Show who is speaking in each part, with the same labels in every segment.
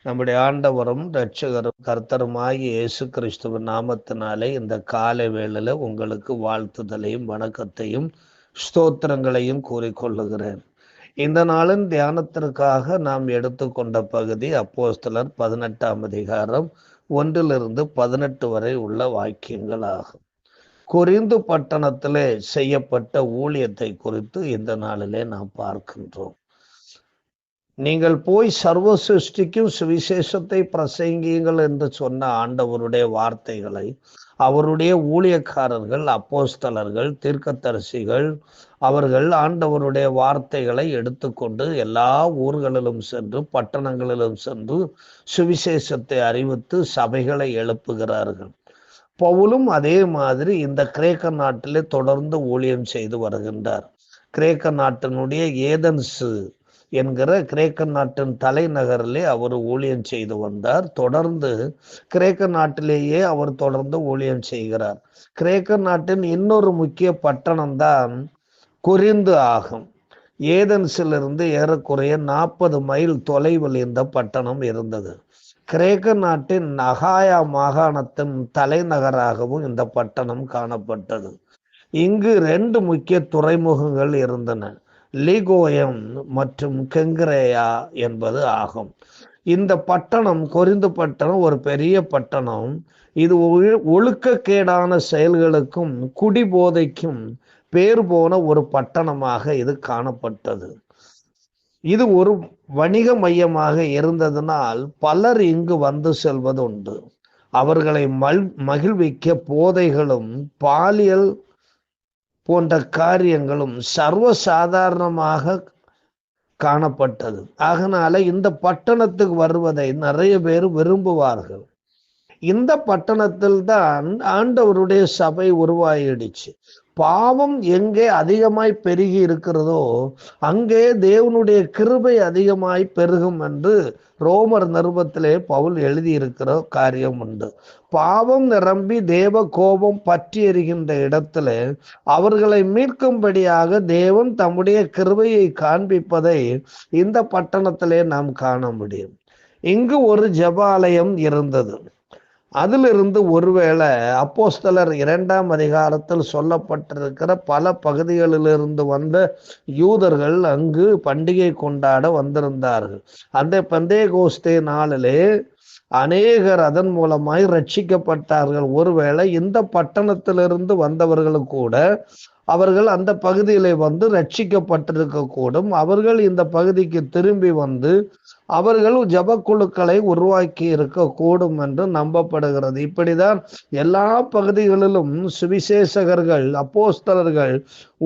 Speaker 1: நம்முடைய ஆண்டவரும் இரட்சகரும் கர்த்தருமாகிய இயேசு கிறிஸ்துவின் நாமத்தினாலே இந்த காலை வேளையில உங்களுக்கு வாழ்த்துதலையும் வணக்கத்தையும் ஸ்தோத்திரங்களையும் கூறிக்கொள்ளுகிறேன். இந்த நாளின் தியானத்திற்காக நாம் எடுத்துக்கொண்ட பகுதி அப்போஸ்தலர் 18ஆம் அதிகாரம் 1 18 வரை உள்ள வாக்கியங்கள் ஆகும். கொரிந்து பட்டணத்திலே செய்யப்பட்ட ஊழியத்தை குறித்து இந்த நாளிலே நாம் பார்க்கின்றோம். நீங்கள் போய் சர்வ சிருஷ்டிக்கும் சுவிசேஷத்தை பிரசங்கியுங்கள் என்று சொன்ன ஆண்டவருடைய வார்த்தைகளை அவருடைய ஊழியக்காரர்கள், அப்போஸ்தலர்கள், தீர்க்கதரிசிகள் அவர்கள் ஆண்டவருடைய வார்த்தைகளை எடுத்துக்கொண்டு எல்லா ஊர்களிலும் சென்று பட்டணங்களிலும் சென்று சுவிசேஷத்தை அறிவித்து சபைகளை எழுப்புகிறார்கள். பவுலும் அதே மாதிரி இந்த கிரேக்க நாட்டிலே தொடர்ந்து ஊழியம் செய்து வருகின்றார். கிரேக்க நாட்டினுடைய ஏதென்சு என்கிற கிரேக்க நாட்டின் தலைநகரிலே அவர் ஊழியம் செய்து வந்தார். தொடர்ந்து கிரேக்க நாட்டிலேயே அவர் தொடர்ந்து ஊழியம் செய்கிறார். கிரேக்க நாட்டின் இன்னொரு முக்கிய பட்டணம் தான் கொரிந்து ஆகும். ஏதென்ஸிலிருந்து ஏறக்குறைய 40 மைல் தொலைவில் இந்த பட்டணம் இருந்தது. கிரேக்க நாட்டின் அகாயா மாகாணத்தின் தலைநகராகவும் இந்த பட்டணம் காணப்பட்டது. இங்கு 2 முக்கிய துறைமுகங்கள் இருந்தன, லிகோயம் மற்றும் கெங்கிரேயா என்பது ஆகும். இந்த பட்டணம், கொரிந்து பட்டணம் ஒரு பெரிய பட்டணம். இது ஒழுக்கக்கேடான செயல்களுக்கும் குடிபோதைக்கும் பேர் போன ஒரு பட்டணமாக இது காணப்பட்டது. இது ஒரு வணிக மையமாக இருந்ததனால் பலர் இங்கு வந்து செல்வது உண்டு. அவர்களை மகிழ்விக்க போதைகளும் பாலியல் போன்ற காரியங்களும் சர்வசாதாரணமாக காணப்பட்டது. அதனால இந்த பட்டணத்துக்கு வருவதை நிறைய பேர் விரும்புவார்கள். இந்த பட்டணத்தில் தான் ஆண்டவருடைய சபை உருவாயிடுச்சு. பாவம் எங்கே அதிகமாய் பெருகி இருக்கிறதோ அங்கே தேவனுடைய கிருபை அதிகமாய் பெருகும் என்று ரோமர் நிருபத்திலே பவுல் எழுதியிருக்கிற காரியம் உண்டு. பாவம் நிரம்பி தேவ கோபம் பற்றி எறிகின்ற இடத்துல அவர்களை மீட்கும்படியாக தேவன் தம்முடைய கிருபையை காண்பிப்பதை இந்த பட்டணத்திலே நாம் காண முடியும். இங்கு ஒரு ஜெபாலயம் இருந்தது. அதிலிருந்து ஒருவேளை அப்போஸ்தலர் 2ஆம் அதிகாரத்தில் சொல்லப்பட்டிருக்கிற பல பகுதிகளிலிருந்து வந்த யூதர்கள் அங்கு பண்டிகை கொண்டாட வந்திருந்தார்கள். அந்த பெந்தேகோஸ்தே நாளிலே அநேகர் அதன் மூலமாய் ரட்சிக்கப்பட்டார்கள். ஒருவேளை இந்த பட்டணத்திலிருந்து வந்தவர்களும் கூட அவர்கள் அந்த பகுதியிலே வந்து ரட்சிக்கப்பட்டிருக்க கூடும். அவர்கள் இந்த பகுதிக்கு திரும்பி வந்து அவர்கள் ஜபக்குழுக்களை உருவாக்கி இருக்க கூடும் என்று நம்பப்படுகிறது. இப்படிதான் எல்லா பகுதிகளிலும் சுவிசேஷகர்கள், அப்போஸ்தலர்கள்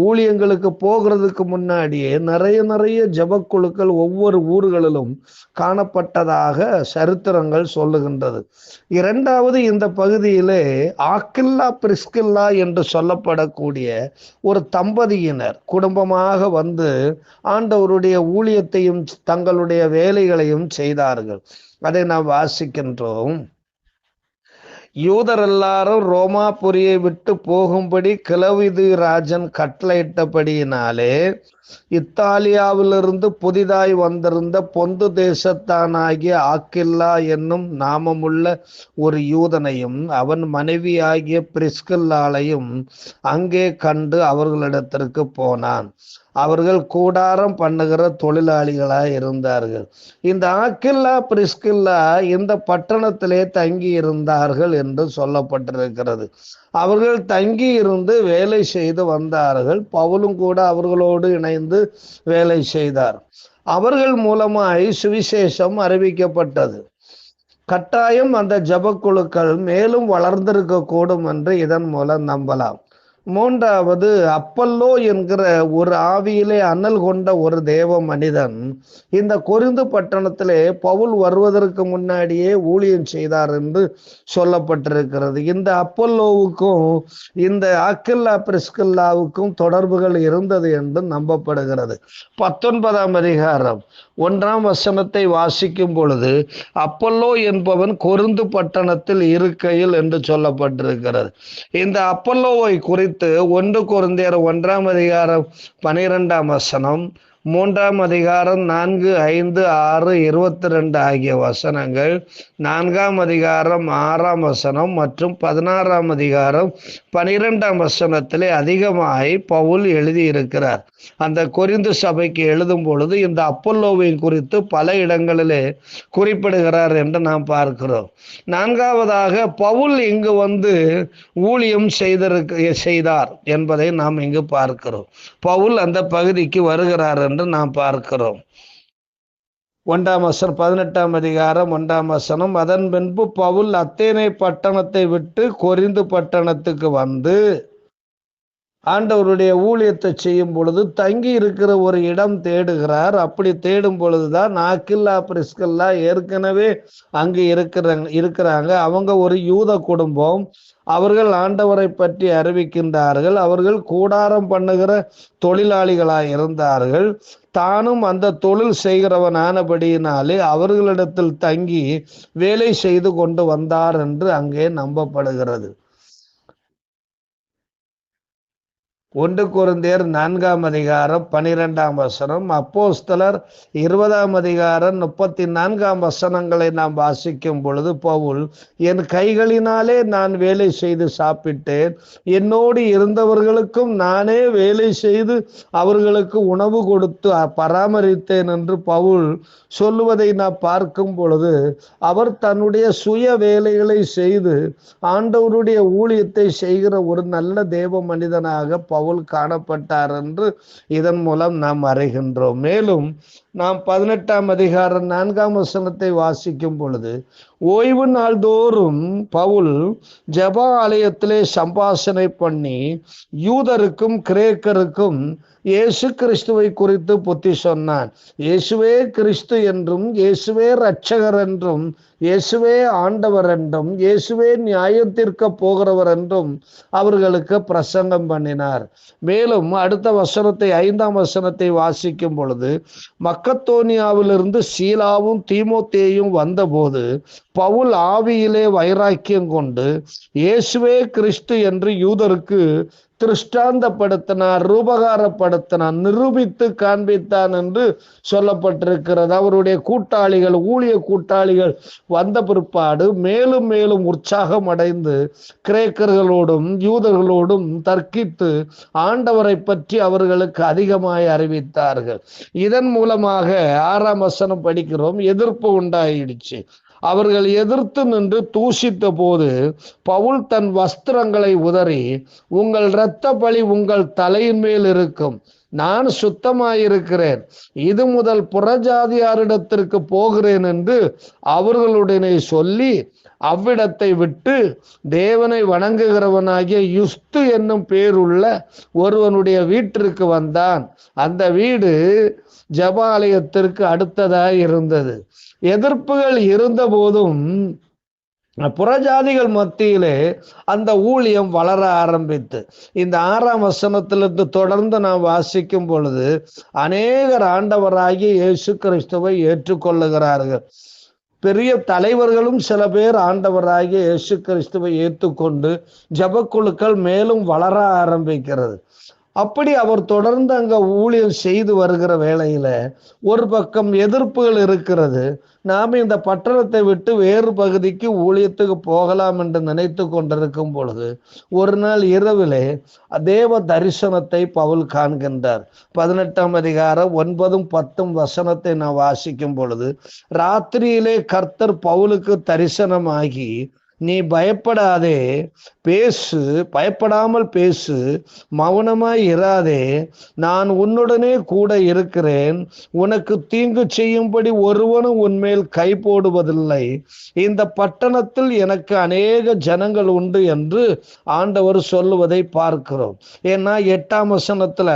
Speaker 1: ஊழியங்களுக்கு போகிறதுக்கு முன்னாடியே நிறைய ஜபக்குழுக்கள் ஒவ்வொரு ஊர்களிலும் காணப்பட்டதாக சரித்திரங்கள் சொல்லுகின்றது. 2வது, இந்த பகுதியிலே ஆக்கில்லா பிரிஸ்கில்லா என்று சொல்லப்படக்கூடிய ஒரு தம்பதியினர் குடும்பமாக வந்து ஆண்டவருடைய ஊழியத்தையும் தங்களுடைய வேலைகளையும் செய்தார்கள். அதை நாம் வாசிக்கின்றோம். யூதர் எல்லாரும் ரோமாபுரியை விட்டு போகும்படி கிலவுது ராஜன் கட்டளையிட்டபடியினாலே இத்தாலியாவிலிருந்து புதிதாய் வந்திருந்த பொந்து தேசத்தானாகிய ஆக்கில்லா என்னும் நாமமுள்ள ஒரு யூதனையும் அவன் மனைவியாகிய பிரிஸ்கில்லாளையும் அங்கே கண்டு அவர்களிடத்திற்கு போனான். அவர்கள் கூடாரம் பண்ணுகிற தொழிலாளிகளாய் இருந்தார்கள். இந்த ஆக்கில்லா பிரிஸ்கில்லா இந்த பட்டணத்திலே தங்கி இருந்தார்கள் என்று சொல்லப்பட்டிருக்கிறது. அவர்கள் தங்கி இருந்து வேலை செய்து வந்தார்கள். பவுலும் கூட அவர்களோடு இணைந்து வேலை செய்தார். அவர்கள் மூலமாய் சுவிசேஷம் அறிவிக்கப்பட்டது. கட்டாயம் அந்த ஜபக்குழுக்கள் மேலும் வளர்ந்திருக்க கூடும் என்று இதன் மூலம் நம்பலாம். 3வது, அப்பல்லோ என்கிற ஒரு ஆவியிலே அனல் கொண்ட ஒரு தேவ மனிதன் இந்த கொரிந்து பட்டணத்திலே பவுல் வருவதற்கு முன்னாடியே ஊழியம் செய்தார் என்று சொல்லப்பட்டிருக்கிறது. இந்த அப்பல்லோவுக்கும் இந்த ஆக்கில்லா பிரிஸ்கில்லாவுக்கும் தொடர்புகள் இருந்தது என்று நம்பப்படுகிறது. 19ஆம் அதிகாரம் 1ஆம் வசனத்தை வாசிக்கும் பொழுது அப்பல்லோ என்பவன் கொரிந்து பட்டணத்தில் இருக்கையில் என்று சொல்லப்பட்டிருக்கிறது. இந்த அப்பல்லோவை குறித்து 1 கொரிந்தியர் 1ஆம் அதிகாரம் 12ஆம் வசனம், 3ஆம் அதிகாரம் 4, 5, 6, 22 ஆகிய வசனங்கள், 4ஆம் அதிகாரம் 6ஆம் வசனம் மற்றும் 16ஆம் அதிகாரம் 12ஆம் வசனத்திலே அதிகமாய் பவுல் எழுதியிருக்கிறார். அந்த கொரிந்து சபைக்கு எழுதும் பொழுது இந்த அப்பல்லோவை குறித்து பல இடங்களிலே குறிப்பிடுகிறார் என்று நாம் பார்க்கிறோம். 4வதாக பவுல் இங்கு வந்து ஊழியம் செய்தார் என்பதை நாம் இங்கு பார்க்கிறோம். பவுல் அந்த பகுதிக்கு வருகிறார் என்று நாம் பார்க்கிறோம். 18ஆம் அதிகாரம் 1ஆம் வசனம், அதன் பின்பு பவுல் அத்தேனை பட்டணத்தை விட்டு கொரிந்து பட்டணத்துக்கு வந்து ஆண்டவருடைய ஊழியத்தை செய்யும் பொழுது தங்கி இருக்கிற ஒரு இடம் தேடுகிறார். அப்படி தேடும் பொழுதுதான் ஆக்கில்லா பிரிஸ்கில்லா ஏற்கனவே அங்கு இருக்கிறாங்க. அவங்க ஒரு யூத குடும்பம். அவர்கள் ஆண்டவரை பற்றி அறிவிக்கின்றார்கள். அவர்கள் கூடாரம் பண்ணுகிற தொழிலாளிகளாய் இருந்தார்கள். தானும் அந்த தொழில் செய்கிறவனானபடியினாலே அவர்களிடத்தில் தங்கி வேலை செய்து கொண்டு வந்தார் என்று அங்கே நம்பப்படுகிறது. 1 கொரிந்தியர் 4ஆம் அதிகாரம் 12ஆம் வசனம், அப்போஸ்தலர் 20ஆம் அதிகாரம் 34ஆம் வசனங்களை நாம் வாசிக்கும் பொழுது பவுல், என் கைகளினாலே நான் வேலை செய்து சாப்பிட்டேன், என்னோடு இருந்தவர்களுக்கும் நானே வேலை செய்து அவர்களுக்கு உணவு கொடுத்து பராமரித்தேன் என்று பவுல் சொல்லுவதை நாம் பார்க்கும் பொழுது, அவர் தன்னுடைய சுய வேலைகளை செய்து ஆண்டவருடைய ஊழியத்தை செய்கிற ஒரு நல்ல தேவ மனிதனாக பவுல் காணப்பட்டார் என்று இதன் மூலம் நாம் அறிகின்றோம். மேலும் நாம் 18ஆம் அதிகாரம் 4ஆம் வசனத்தை வாசிக்கும் பொழுது, ஓய்வு நாள் தோறும் பவுல் ஜெப ஆலயத்திலே சம்பாஷணை பண்ணி யூதருக்கும் கிரேக்கருக்கும் இயேசு கிறிஸ்துவை குறித்து புத்தி சொன்னான். இயேசுவே கிறிஸ்து என்றும், இயேசுவே இரட்சகர் என்றும், இயேசுவே ஆண்டவர் என்றும், இயேசுவே நியாயத்திற்கு போகிறவர் என்றும் அவர்களுக்கு பிரசங்கம் பண்ணினார். மேலும் அடுத்த வசனத்தை 5ஆம் வசனத்தை வாசிக்கும் பொழுது, மக்கத்தோனியாவிலிருந்து சீலாவும் தீமோத்தேயும் வந்தபோது பவுல் ஆவியிலே வைராக்கியம் கொண்டு இயேசுவே கிறிஸ்து என்று யூதருக்கு திருஷ்டாந்தப்படுத்தினார், ரூபகாரப்படுத்தினார், நிரூபித்து காண்பித்தான் என்று சொல்லப்பட்டிருக்கிறது. அவருடைய கூட்டாளிகள், ஊழிய கூட்டாளிகள் வந்த பிற்பாடு மேலும் மேலும் உற்சாகம் அடைந்து கிரேக்கர்களோடும் யூதர்களோடும் தர்க்கித்து ஆண்டவரை பற்றி அவர்களுக்கு அதிகமாய் அறிவித்தார்கள். இதன் மூலமாக 6ஆம் வசனம் படிக்கிறோம், எதிர்ப்பு உண்டாயிடுச்சு. அவர்கள் எதிர்த்து நின்று தூஷித்த போது பவுல் தன் வஸ்திரங்களை உதறி, உங்கள் இரத்த பழி உங்கள் தலையின் மேல் இருக்கும், நான் சுத்தமாயிருக்கிறேன், இது முதல் புறஜாதியாரிடத்திற்கு போகிறேன் என்று அவர்களுடனே சொல்லி அவ்விடத்தை விட்டு தேவனை வணங்குகிறவனாகிய யுஸ்து என்னும் பேருள்ள ஒருவனுடைய வீட்டிற்கு வந்தான். அந்த வீடு ஜெபாலயத்திற்கு அடுத்ததாய் இருந்தது. எதிர்ப்புகள் இருந்த போதும் புறஜாதிகள் மத்தியிலே அந்த ஊழியம் வளர ஆரம்பித்து, இந்த 6ஆம் வசனத்திலிருந்து தொடர்ந்து நாம் வாசிக்கும் பொழுது அநேகர் ஆண்டவராகிய இயேசு கிறிஸ்துவை ஏற்றுக்கொள்ளுகிறார்கள். பெரிய தலைவர்களும் சில பேர் ஆண்டவராகிய இயேசு கிறிஸ்துவை ஏற்றுக்கொண்டு ஜெபக்குழுக்கள் மேலும் வளர ஆரம்பிக்கிறது. அப்படி அவர் தொடர்ந்து அங்க ஊழியம் செய்து வருகிற வேளையில ஒரு பக்கம் எதிர்ப்புகள் இருக்கிறது. நாம இந்த பட்டணத்தை விட்டு வேறு பகுதிக்கு ஊழியத்துக்கு போகலாம் என்று நினைத்து கொண்டிருக்கும் பொழுது ஒரு நாள் இரவிலே தேவ தரிசனத்தை பவுல் காண்கின்றார். 18ஆம் அதிகாரம் 9, 10 வசனத்தை நான் வாசிக்கும் பொழுது, ராத்திரியிலே கர்த்தர் பவுலுக்கு தரிசனமாகி, நீ பயப்படாதே, பேசு, பயப்படாமல் பேசு, மௌனமாய் இராதே, நான் உன்னுடனே கூட இருக்கிறேன், உனக்கு தீங்கு செய்யும்படி ஒருவனும் உன்மேல் கை போடுவதில்லை, இந்த பட்டணத்தில் எனக்கு அநேக ஜனங்கள் உண்டு என்று ஆண்டவர் சொல்லுவதை பார்க்கிறோம். ஏன்னா 8ஆம் வசனத்துல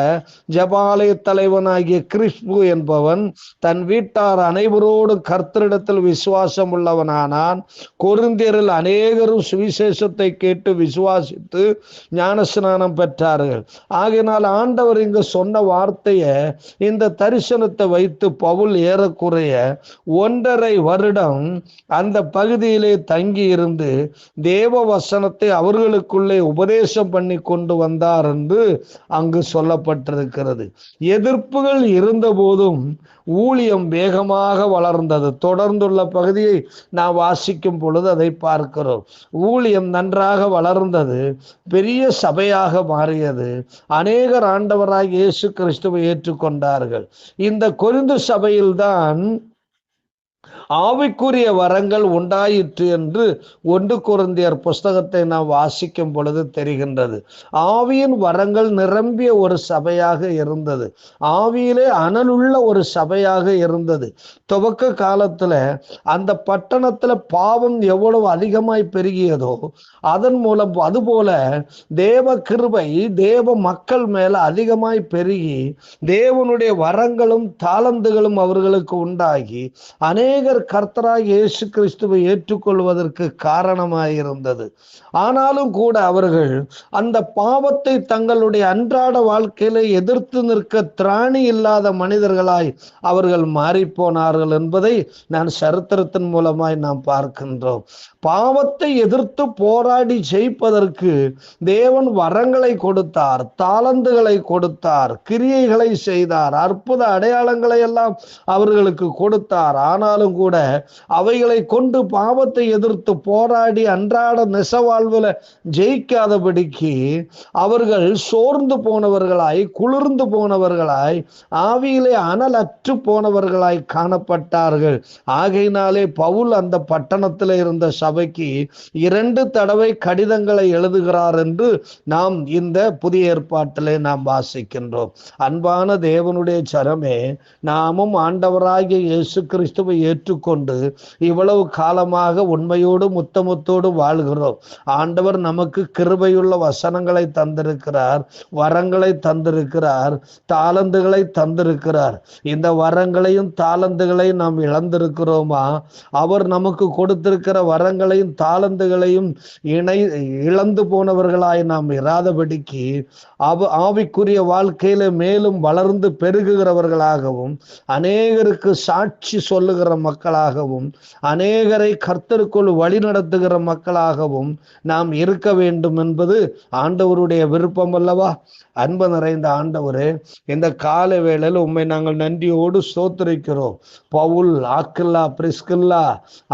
Speaker 1: ஜெபாலய தலைவனாகிய கிறிஸ்பு என்பவன் தன் வீட்டார் அனைவரோடு கர்த்தரிடத்தில் விசுவாசம் உள்ளவனானான். கொரிந்தியரில் அநேக அநேகரும் சுவிசேஷத்தை கேட்டு விசுவாசித்து ஞானஸ்நானம் பெற்றார்கள். ஆகையினால் ஆண்டவர் இங்கு சொன்ன வார்த்தையை, இந்த தரிசனத்தை வைத்து பவுல் ஏறக்குறைய 1.5 வருடம் அந்த பகுதியிலே தங்கி இருந்து தேவ வசனத்தை அவர்களுக்குள்ளே உபதேசம் பண்ணி கொண்டு வந்தார் என்று அங்கு சொல்லப்பட்டிருக்கிறது. எதிர்ப்புகள் இருந்த போதும் ஊழியம் வேகமாக வளர்ந்தது. தொடர்ந்துள்ள பகுதியை நாம் வாசிக்கும் பொழுது அதை பார்க்கிறோம். ஊழியம் நன்றாக வளர்ந்தது, பெரிய சபையாக மாறியது. அநேகர் ஆண்டவராகிய இயேசு கிறிஸ்துவை ஏற்றுக்கொண்டார்கள். இந்த கொரிந்து சபையில்தான் ஆவிக்குரிய வரங்கள் உண்டாயிற்று என்று 1 கொரிந்தியர் புஸ்தகத்தை நாம் வாசிக்கும் பொழுது தெரிகின்றது. ஆவியின் வரங்கள் நிரம்பிய ஒரு சபையாக இருந்தது. ஆவியிலே அனலுள்ள ஒரு சபையாக இருந்தது. துவக்க காலத்துல அந்த பட்டணத்துல பாவம் எவ்வளவு அதிகமாய் பெருகியதோ அதன் மூலம் அதுபோல தேவ கிருபை தேவ மக்கள் மேல அதிகமாய் பெருகி தேவனுடைய வரங்களும் தாளந்துகளும் அவர்களுக்கு உண்டாகி அநேகர் கர்த்தராகிய இயேசு கிறிஸ்துவை ஏற்றுக்கொள்வதற்கு காரணமாயிருந்தது. ஆனாலும் கூட அவர்கள் அந்த பாவத்தை தங்களுடைய அன்றாட வாழ்க்கையில எதிர்த்து நிற்க திராணி இல்லாத மனிதர்களாய் அவர்கள் மாறிப்போனார்கள் என்பதை நான் சரித்திரத்தின் மூலமாய் நாம் பார்க்கின்றோம். பாவத்தை எதிர்த்து போராடி ஜெயிப்பதற்கு தேவன் வரங்களை கொடுத்தார், தாளந்துகளை கொடுத்தார், கிரியைகளை செய்தார், அற்புத அடையாளங்களை எல்லாம் அவர்களுக்கு கொடுத்தார். ஆனாலும் கூட அவைகளை கொண்டு பாவத்தை எதிர்த்து போராடி அன்றாட நெசவாழ்வுல ஜெயிக்காதபடிக்கு அவர்கள் சோர்ந்து போனவர்களாய், குளிர்ந்து போனவர்களாய், ஆவியிலே அனலற்று போனவர்களாய் காணப்பட்டார்கள். ஆகையினாலே பவுல் அந்த பட்டணத்தில் இருந்த சபைக்கு 2 தடவை கடிதங்களை எழுதுகிறார் என்று நாம் இந்த புதிய ஏற்பாட்டிலே நாம் வாசிக்கின்றோம். அன்பான தேவனுடைய சரமே, நாமும் ஆண்டவராகிய இயேசு கிறிஸ்துவை ஏற்றுக்கொண்டு இவ்வளவு காலமாக உண்மையோடு முத்தமுத்தோடு வாழ்கிறோம். ஆண்டவர் நமக்கு கிருபையுள்ள வசனங்களை தந்திருக்கிறார், வரங்களை தந்திருக்கிறார், தாளந்துகளை தந்திருக்கிறார். இந்த வரங்களையும் தாளந்துகளையும் நாம் இழந்திருக்கிறோமா? அவர் நமக்கு கொடுத்திருக்கிற வரங்களையும் தாளந்துகளையும் இழந்து போனவர்களாய் நாம் இராதபடிக்கு ஆவிக்குரிய வாழ்க்கையில மேலும் வளர்ந்து பெருகுகிறவர்களாகவும் அநேகருக்கு சாட்சி சொல்லுகிற மக்களாகவும் அநேகரை கர்த்தருக்குள் வழி நடத்துகிற மக்களாகவும் நாம் இருக்க வேண்டும் என்பது ஆண்டவருடைய விருப்பம் அல்லவா? அன்பு நிறைந்த ஆண்டவரே, இந்த கால வேளையில் உம்மை நாங்கள் நன்றியோடு ஸ்தோத்திரிக்கிறோம். பவுல், ஆக்கில்லா, பிரிஸ்கில்லா,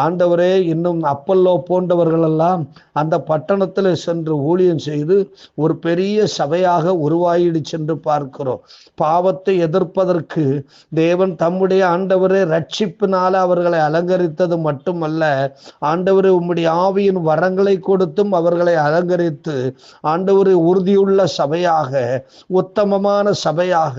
Speaker 1: ஆண்டவரே, இன்னும் அப்பல்லோ போன்றவர்கள் எல்லாம் அந்த பட்டணத்தில் சென்று ஊழியம் செய்து ஒரு பெரிய சபையாக உருவாயிடுச்சு என்று பார்க்கிறோம். பாவத்தை எதிர்ப்பதற்கு தேவன் தம்முடைய ஆண்டவரே ரட்சிப்பினால அவர்களை அலங்கரித்தது மட்டுமல்ல, ஆண்டவரே உம்முடைய ஆவியின் வரங்களை கொடுத்தும் அவர்களை அலங்கரித்து ஆண்டவரே உறுதியுள்ள சபையாக, உத்தமமான சபையாக,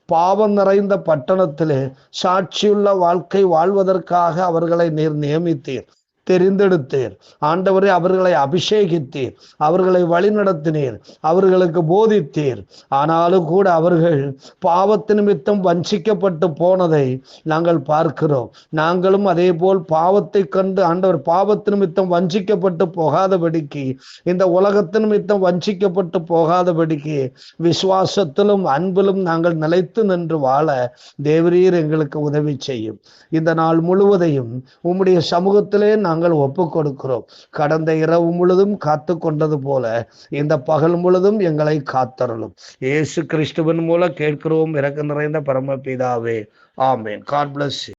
Speaker 1: பாவம் நிறைந்த பட்டணத்திலே சாட்சியுள்ள வாழ்க்கை வாழ்வதற்காக அவர்களை நீர் நியமித்தீர், தெரிந்தெடுத்தீர். ஆண்டவரே, அவர்களை அபிஷேகித்தீர், அவர்களை வழிநடத்தினீர், அவர்களுக்கு போதித்தீர். ஆனாலும் கூட அவர்கள் பாவத்து நிமித்தம் வஞ்சிக்கப்பட்டு போனதை நாங்கள் பார்க்கிறோம். நாங்களும் அதே போல் பாவத்தை கண்டு ஆண்டவர் பாவத்து நிமித்தம் வஞ்சிக்கப்பட்டு போகாதபடிக்கு, இந்த உலகத்து நிமித்தம் வஞ்சிக்கப்பட்டு போகாதபடிக்கு விசுவாசத்திலும் அன்பிலும் நாங்கள் நிலைத்து நின்று வாழ தேவரீர் எங்களுக்கு உதவி செய்யும். இந்த நாள் முழுவதையும் உம்முடைய சமூகத்திலே நாங்கள் ஒப்புக் கொடுக்கிறோம். கடந்த இரவு முழுதும் காத்து கொண்டது போல இந்த பகல் முழுதும் எங்களை காத்தருளும். இயேசு கிறிஸ்துவின் மூலம் கேட்கிறோம் இரக்கம் நிறைந்த பரமபிதாவே, ஆமென். God bless you.